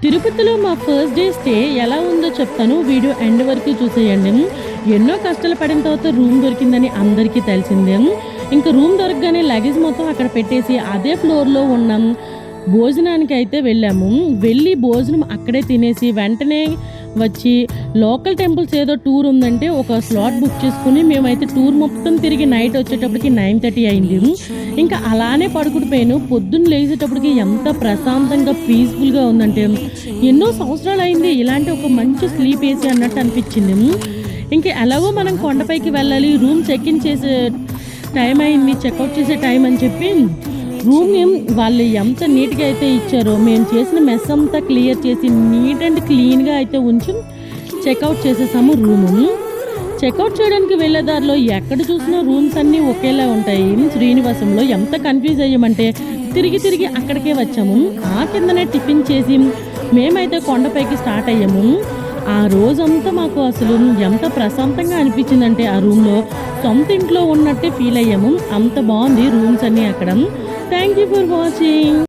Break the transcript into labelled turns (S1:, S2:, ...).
S1: తిరుపతిలో మా first day stay ఎలా ఉందో చెప్తాను. వీడియో ఎండ్ వరకు చూసేయండి. ఎన్నో కష్టాలు పడిన తర్వాత రూమ్ దొరికిందని అందరికీ తెలిసిందే. ఇంకా రూమ్ దొరకగానే లగేజ్ మొత్తం అక్కడ పెట్టేసి అదే ఫ్లోర్లో ఉన్నాం. భోజనానికి అయితే వెళ్ళాము. వెళ్ళి భోజనం అక్కడే తినేసి వెంటనే వచ్చి లోకల్ టెంపుల్స్ ఏదో టూర్ ఉందంటే ఒక స్లాట్ బుక్ చేసుకుని మేమైతే టూర్ మొత్తం తిరిగి నైట్ వచ్చేటప్పటికి 9:30 అయింది. ఇంకా అలానే పడుకుడిపోయాను. పొద్దున్న లేచేటప్పటికి ఎంత ప్రశాంతంగా పీస్ఫుల్గా ఉందంటే ఎన్నో సంవత్సరాలు అయింది ఇలాంటి ఒక మంచి స్లీప్ వేసి అన్నట్టు అనిపించింది. ఇంకా ఎలాగో మనం కొండపైకి వెళ్ళాలి, రూమ్ చెక్ ఇన్ చేసే టైం అయింది, చెక్అవుట్ చేసే టైం అని చెప్పి రూమ్ని వాళ్ళు ఎంత నీట్గా అయితే ఇచ్చారో మేము చేసిన మెస్ అంతా క్లియర్ చేసి నీట్ అండ్ క్లీన్గా అయితే ఉంచి చెక్అవుట్ చేసేసాము. రూము చెక్అవుట్ చేయడానికి వెళ్ళే దారిలో ఎక్కడ చూసినా రూమ్స్ అన్నీ ఒకేలా ఉంటాయి. శ్రీనివాసంలో ఎంత కన్ఫ్యూజ్ అయ్యామంటే తిరిగి అక్కడికే వచ్చాము. ఆ కిందనే టిఫిన్ చేసి మేమైతే కొండపైకి స్టార్ట్ అయ్యాము. ఆ రోజంతా మాకు అసలు ఎంత ప్రశాంతంగా అనిపించిందంటే ఆ రూమ్లో సొంత ఇంట్లో ఉన్నట్టే ఫీల్ అయ్యాము. అంత బాగుంది రూమ్స్ అన్నీ అక్కడ. Thank you for watching.